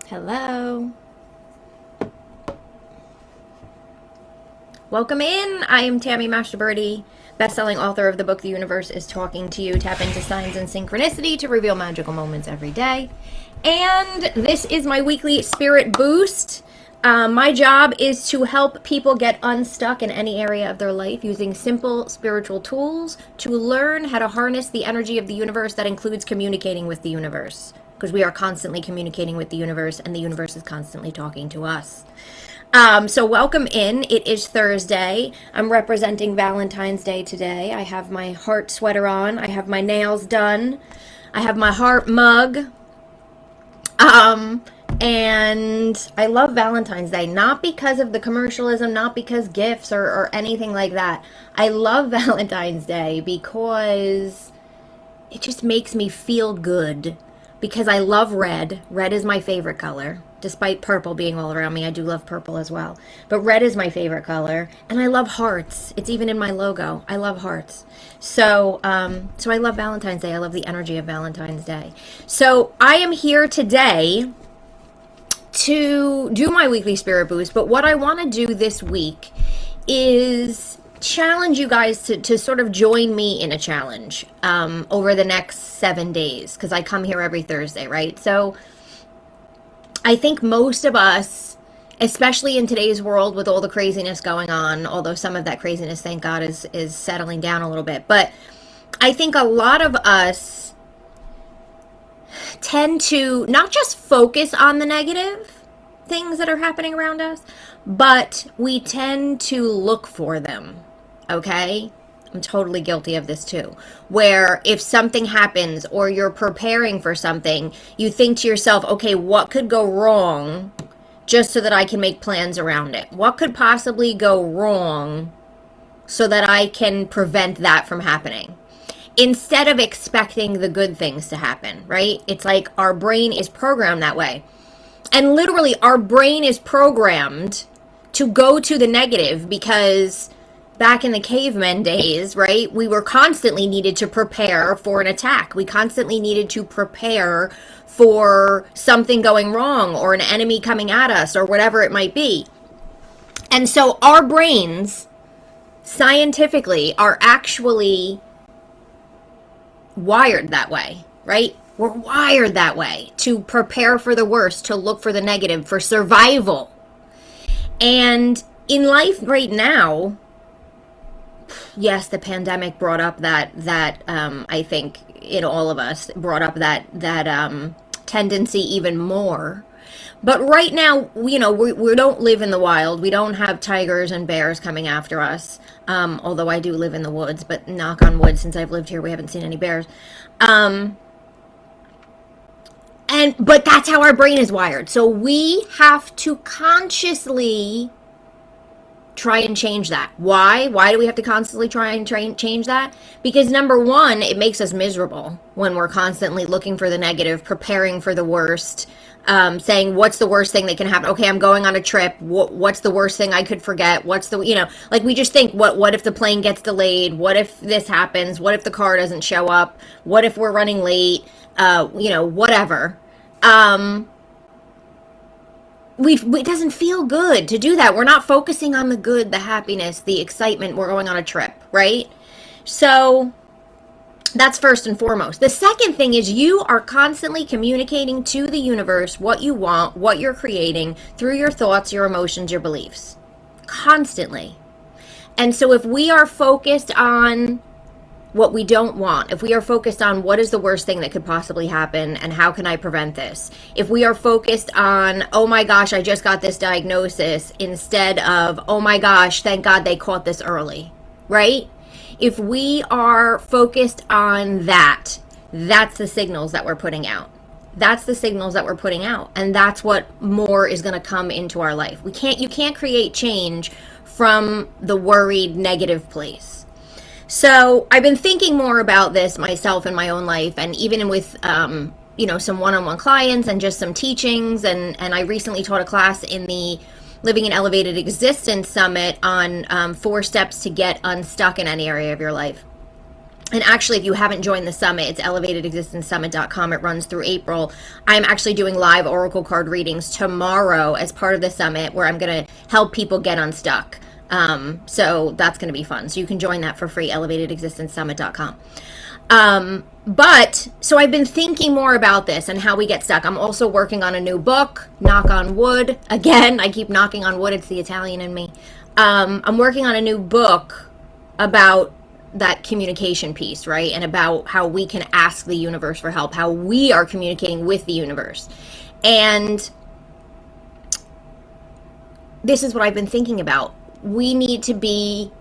Hello. Welcome in. I am Tammy Mashtaberty, best-selling author of the book The Universe is Talking to You. Tap into signs and synchronicity to reveal magical moments every day. And this is my weekly spirit boost. My job is to help people get unstuck in any area of their life using simple spiritual tools to learn how to harness the energy of the universe that includes communicating with the universe. Because we are constantly communicating with the universe and the universe is constantly talking to us. So welcome in. It is Thursday. I'm representing Valentine's Day today. I have my heart sweater on. I have my nails done. I have my heart mug. And I love Valentine's Day, not because of the commercialism, not because gifts or anything like that. I love Valentine's Day because it just makes me feel good. Because I love red. Red is my favorite color. Despite purple being all around me, I do love purple as well. But red is my favorite color. And I love hearts. It's even in my logo. I love hearts. So I love Valentine's Day. I love the energy of Valentine's Day. So I am here today to do my weekly spirit boost. But what I want to do this week is challenge you guys to sort of join me in a challenge over the next 7 days, because I come here every Thursday, right? So I think most of us, especially in today's world with all the craziness going on, although some of that craziness, thank God, is settling down a little bit, but I think a lot of us tend to not just focus on the negative things that are happening around us, but we tend to look for them. Okay? I'm totally guilty of this too. Where if something happens or you're preparing for something, you think to yourself, okay, what could go wrong just so that I can make plans around it? What could possibly go wrong so that I can prevent that from happening? Instead of expecting the good things to happen, right? It's like our brain is programmed that way. And literally our brain is programmed to go to the negative because back in the caveman days, right, we were constantly needed to prepare for an attack. We constantly needed to prepare for something going wrong or an enemy coming at us or whatever it might be. And so our brains, scientifically, are actually wired that way, right? We're wired that way to prepare for the worst, to look for the negative, for survival. And in life right now, yes, the pandemic brought up that I think in all of us brought up that tendency even more. But right now, we don't live in the wild. We don't have tigers and bears coming after us. Although I do live in the woods, but knock on wood, since I've lived here, we haven't seen any bears. But that's how our brain is wired. So we have to consciously try and change that. Why? Why do we have to constantly try and change that? Because number one, it makes us miserable when we're constantly looking for the negative, preparing for the worst, saying, what's the worst thing that can happen? Okay, I'm going on a trip. What's the worst thing I could forget? What's the, like we just think, what if the plane gets delayed? What if this happens? What if the car doesn't show up? What if we're running late? Whatever. It doesn't feel good to do that. We're not focusing on the good, the happiness, the excitement. We're going on a trip, right? So that's first and foremost. The second thing is you are constantly communicating to the universe what you want, what you're creating through your thoughts, your emotions, your beliefs. Constantly. And so if we are focused on what we don't want, if we are focused on what is the worst thing that could possibly happen and how can I prevent this, if we are focused on, oh my gosh, I just got this diagnosis, instead of, oh my gosh, thank God they caught this early, right? If we are focused on that, that's the signals that we're putting out. That's the signals that we're putting out. And that's what more is going to come into our life. You can't create change from the worried, negative place. So I've been thinking more about this myself in my own life, and even with, some one-on-one clients and just some teachings. And I recently taught a class in the Living an Elevated Existence Summit on 4 steps to get unstuck in any area of your life. And actually, if you haven't joined the summit, it's elevatedexistencesummit.com. It runs through April. I'm actually doing live oracle card readings tomorrow as part of the summit, where I'm going to help people get unstuck. So that's going to be fun. So you can join that for free, elevatedexistencesummit.com. But so I've been thinking more about this and how we get stuck. I'm also working on a new book, knock on wood. Again, I keep knocking on wood. It's the Italian in me. I'm working on a new book about that communication piece, right? And about how we can ask the universe for help, how we are communicating with the universe. And this is what I've been thinking about. We need to be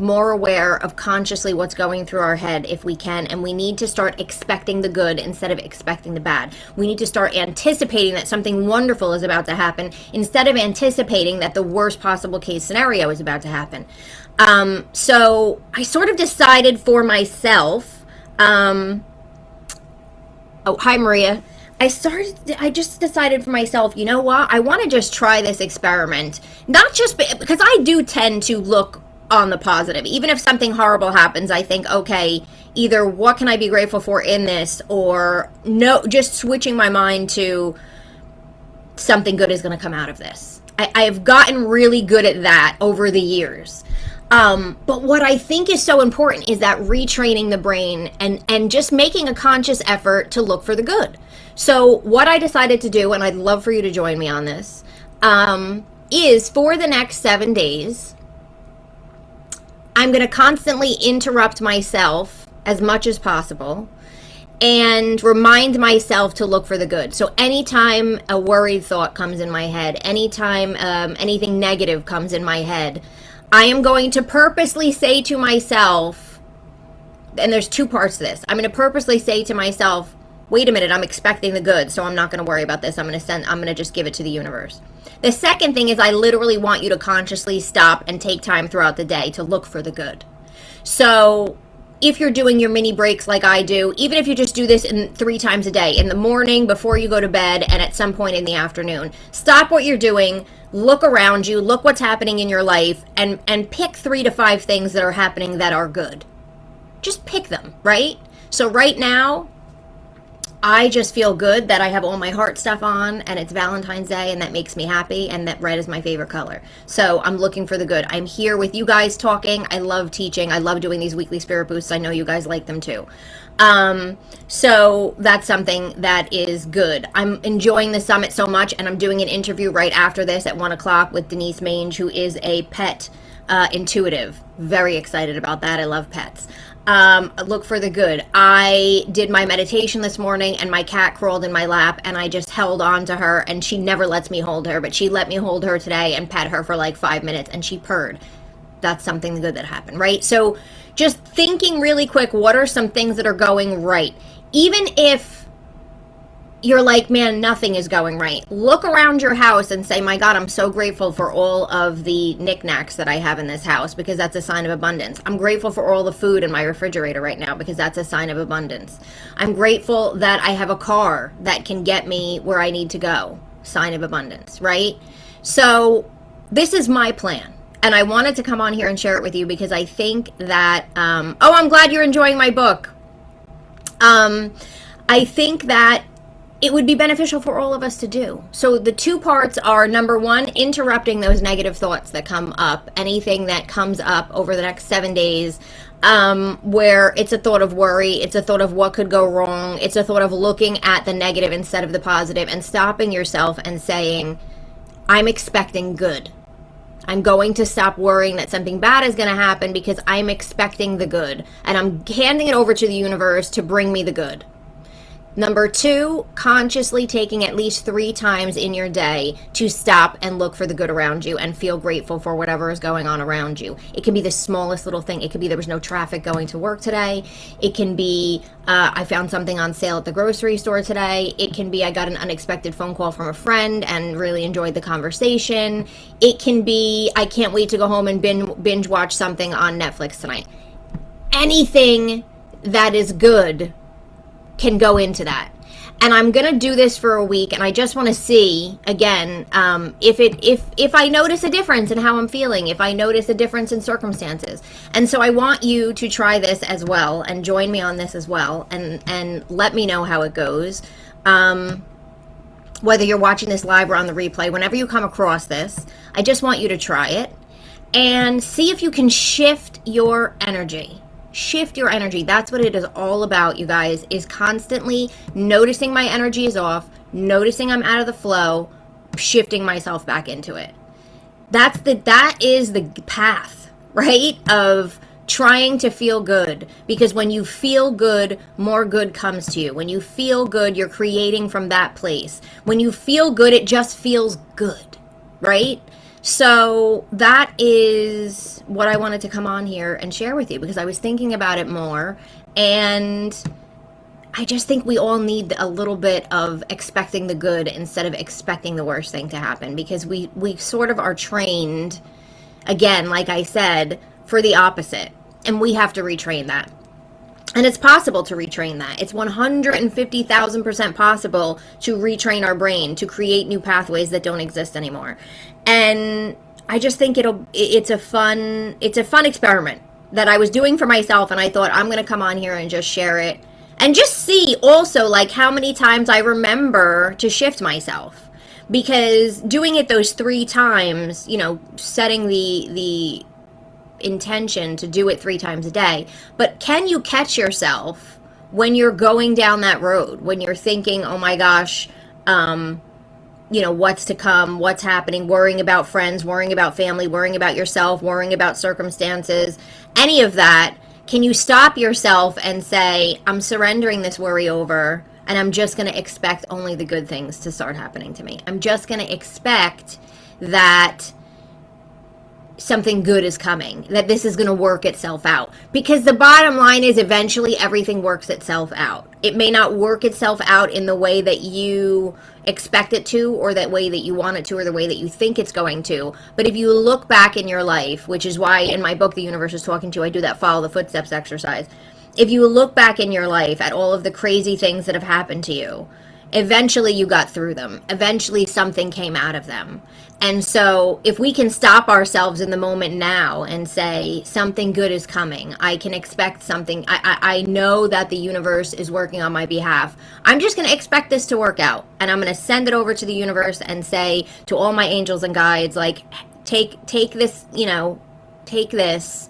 more aware of consciously what's going through our head if we can, and we need to start expecting the good instead of expecting the bad. We need to start anticipating that something wonderful is about to happen instead of anticipating that the worst possible case scenario is about to happen. So I sort of decided for myself, oh, hi Maria. I just decided for myself, you know what? I want to just try this experiment. Not just because I do tend to look on the positive. Even if something horrible happens, I think, okay, either what can I be grateful for in this, or no, just switching my mind to something good is going to come out of this. I have gotten really good at that over the years. But what I think is so important is that retraining the brain and just making a conscious effort to look for the good. So what I decided to do, and I'd love for you to join me on this, is for the next 7 days, I'm going to constantly interrupt myself as much as possible and remind myself to look for the good. So anytime a worried thought comes in my head, anytime anything negative comes in my head, I am going to purposely say to myself, and there's two parts to this. I'm going to purposely say to myself, wait a minute, I'm expecting the good, so I'm not going to worry about this. I'm going to just give it to the universe. The second thing is I literally want you to consciously stop and take time throughout the day to look for the good. So if you're doing your mini breaks like I do, even if you just do this 3 times a day, in the morning, before you go to bed, and at some point in the afternoon, stop what you're doing, look around you, look what's happening in your life, and pick 3 to 5 things that are happening that are good. Just pick them, right? So right now, I just feel good that I have all my heart stuff on, and it's Valentine's Day, and that makes me happy, and that red is my favorite color. So I'm looking for the good. I'm here with you guys talking. I love teaching. I love doing these weekly spirit boosts. I know you guys like them too. So that's something that is good. I'm enjoying the summit so much, and I'm doing an interview right after this at 1 o'clock with Denise Mange, who is a pet intuitive. Very excited about that. I love pets. Look for the good. I did my meditation this morning, and my cat crawled in my lap, and I just held on to her, and she never lets me hold her, but she let me hold her today and pet her for like 5 minutes, and she purred. That's something good that happened, right? So just thinking really quick, what are some things that are going right? Even if you're like, man, nothing is going right. Look around your house and say, my God, I'm so grateful for all of the knickknacks that I have in this house, because that's a sign of abundance. I'm grateful for all the food in my refrigerator right now, because that's a sign of abundance. I'm grateful that I have a car that can get me where I need to go. Sign of abundance, right? So this is my plan. And I wanted to come on here and share it with you because I think that, oh, I'm glad you're enjoying my book. I think that it would be beneficial for all of us to do. So the 2 parts are, number 1, interrupting those negative thoughts that come up, anything that comes up over the next 7 days, where it's a thought of worry, it's a thought of what could go wrong, it's a thought of looking at the negative instead of the positive, and stopping yourself and saying, I'm expecting good. I'm going to stop worrying that something bad is going to happen because I'm expecting the good, and I'm handing it over to the universe to bring me the good. Number 2, consciously taking at least 3 times in your day to stop and look for the good around you and feel grateful for whatever is going on around you. It can be the smallest little thing. It could be there was no traffic going to work today. It can be I found something on sale at the grocery store today. It can be I got an unexpected phone call from a friend and really enjoyed the conversation. It can be I can't wait to go home and binge watch something on Netflix tonight. Anything that is good can go into that. And I'm gonna do this for a week, and I just want to see again if I notice a difference in how I'm feeling, if I notice a difference in circumstances. And so I want you to try this as well and join me on this as well, and let me know how it goes. Whether you're watching this live or on the replay, whenever you come across this, I just want you to try it and see if you can shift your energy. Shift your energy. That's what it is all about, you guys, is constantly noticing my energy is off, noticing I'm out of the flow, shifting myself back into it. That is the path, right? Of trying to feel good, because when you feel good, more good comes to you. When you feel good, you're creating from that place. When you feel good, it just feels good, right? So that is what I wanted to come on here and share with you, because I was thinking about it more, and I just think we all need a little bit of expecting the good instead of expecting the worst thing to happen, because we sort of are trained, again, like I said, for the opposite, and we have to retrain that. And it's possible to retrain that. It's 150,000% possible to retrain our brain to create new pathways that don't exist anymore. And I just think it's a fun experiment that I was doing for myself, and I thought I'm going to come on here and just share it and just see also like how many times I remember to shift myself, because doing it those 3 times, setting the intention to do it 3 times a day. But can you catch yourself when you're going down that road, when you're thinking, oh my gosh, what's to come, what's happening, worrying about friends, worrying about family, worrying about yourself, worrying about circumstances, any of that? Can you stop yourself and say, I'm surrendering this worry over, and I'm just going to expect only the good things to start happening to me. I'm just going to expect that something good is coming, that this is going to work itself out. Because the bottom line is eventually everything works itself out. It may not work itself out in the way that you expect it to, or that way that you want it to, or the way that you think it's going to. But if you look back in your life, which is why in my book, The Universe is Talking to You, I do that follow the footsteps exercise. If you look back in your life at all of the crazy things that have happened to you, eventually you got through them. Eventually something came out of them. And so if we can stop ourselves in the moment now and say, something good is coming, I can expect something, I know that the universe is working on my behalf. I'm just going to expect this to work out. And I'm going to send it over to the universe and say to all my angels and guides, like, take this, take this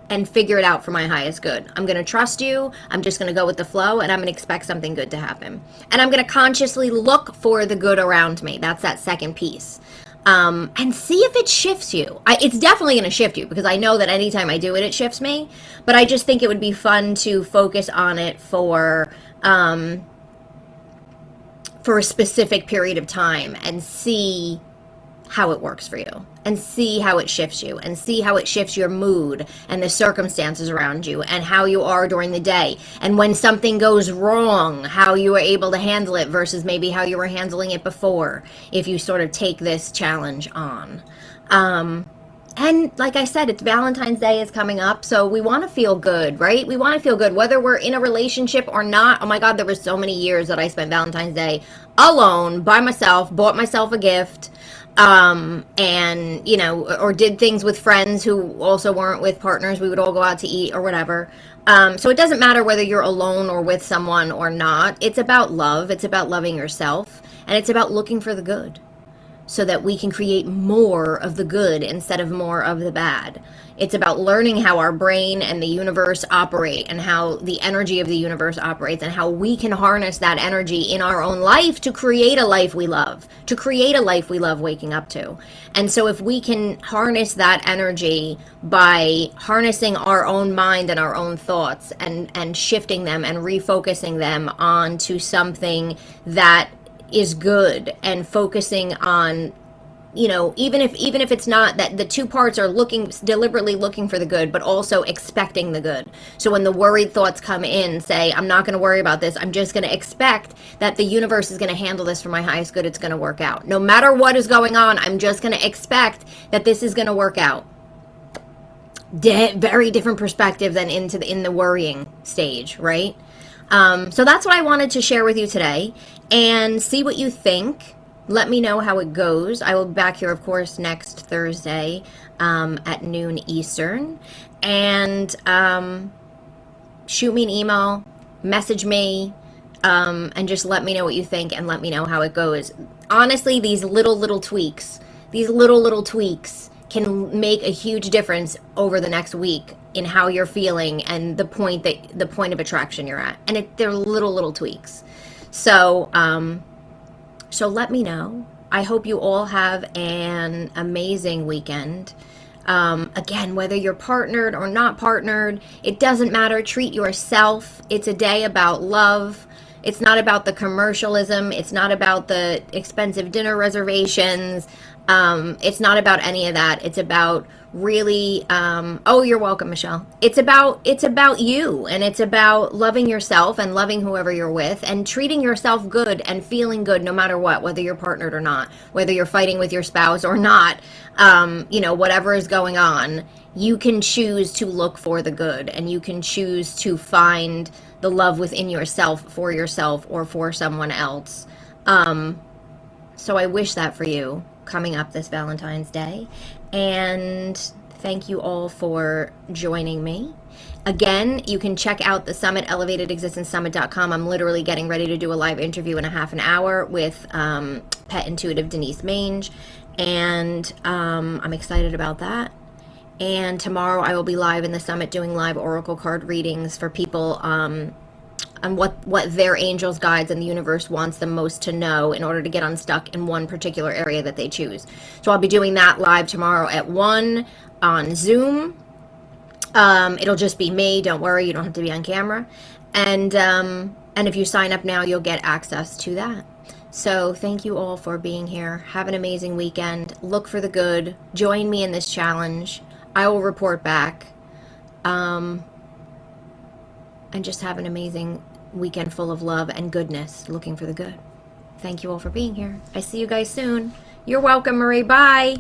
and figure it out for my highest good. I'm going to trust you. I'm just going to go with the flow, and I'm going to expect something good to happen. And I'm going to consciously look for the good around me. That's that second piece. And see if it shifts you. It's definitely going to shift you, because I know that anytime I do it, it shifts me. But I just think it would be fun to focus on it for a specific period of time and see how it works for you, and see how it shifts you, and see how it shifts your mood and the circumstances around you, and how you are during the day, and when something goes wrong, how you are able to handle it versus maybe how you were handling it before, if you sort of take this challenge on. And like I said, it's Valentine's Day is coming up, so we want to feel good, right? We want to feel good, whether we're in a relationship or not. Oh my God, there were so many years that I spent Valentine's Day alone, by myself, bought myself a gift, and, or did things with friends who also weren't with partners. We would all go out to eat or whatever. So it doesn't matter whether you're alone or with someone or not. It's about love. It's about loving yourself, and it's about looking for the good, so that we can create more of the good instead of more of the bad. It's about learning how our brain and the universe operate, and how the energy of the universe operates, and how we can harness that energy in our own life to create a life we love, to create a life we love waking up to. And so if we can harness that energy by harnessing our own mind and our own thoughts, and shifting them and refocusing them onto something that is good, and focusing on, even if it's not that, the two parts are deliberately looking for the good, but also expecting the good. So when the worried thoughts come in, say, I'm not going to worry about this. I'm just going to expect that the universe is going to handle this for my highest good. It's going to work out. No matter what is going on, I'm just going to expect that this is going to work out. Very different perspective than in the worrying stage, right? So that's what I wanted to share with you today, and see what you think. Let me know how it goes. I will be back here, of course, next Thursday at noon Eastern. And shoot me an email, message me, and just let me know what you think and let me know how it goes. Honestly, these little tweaks, can make a huge difference over the next week in how you're feeling and the point of attraction you're at. And they're little tweaks. So, so let me know. I hope you all have an amazing weekend. Again, whether you're partnered or not partnered, it doesn't matter. Treat yourself. It's a day about love. It's not about the commercialism. It's not about the expensive dinner reservations. It's not about any of that. It's about really, oh, you're welcome, Michelle. It's about you, and it's about loving yourself and loving whoever you're with and treating yourself good and feeling good no matter what, whether you're partnered or not, whether you're fighting with your spouse or not, whatever is going on, you can choose to look for the good, and you can choose to find the love within yourself, or for someone else. So I wish that for you coming up this Valentine's Day. And thank you all for joining me. Again, you can check out the summit, elevatedexistencesummit.com. I'm literally getting ready to do a live interview in a half an hour with Pet Intuitive Denise Mange. And I'm excited about that. And tomorrow I will be live in the summit doing live oracle card readings for people on what their angels, guides, and the universe wants them most to know in order to get unstuck in one particular area that they choose. So I'll be doing that live tomorrow at 1 on Zoom. It'll just be me. Don't worry, you don't have to be on camera. And if you sign up now, you'll get access to that. So thank you all for being here. Have an amazing weekend. Look for the good. Join me in this challenge. I will report back. And just have an amazing weekend full of love and goodness, looking for the good. Thank you all for being here. I see you guys soon. You're welcome, Marie. Bye.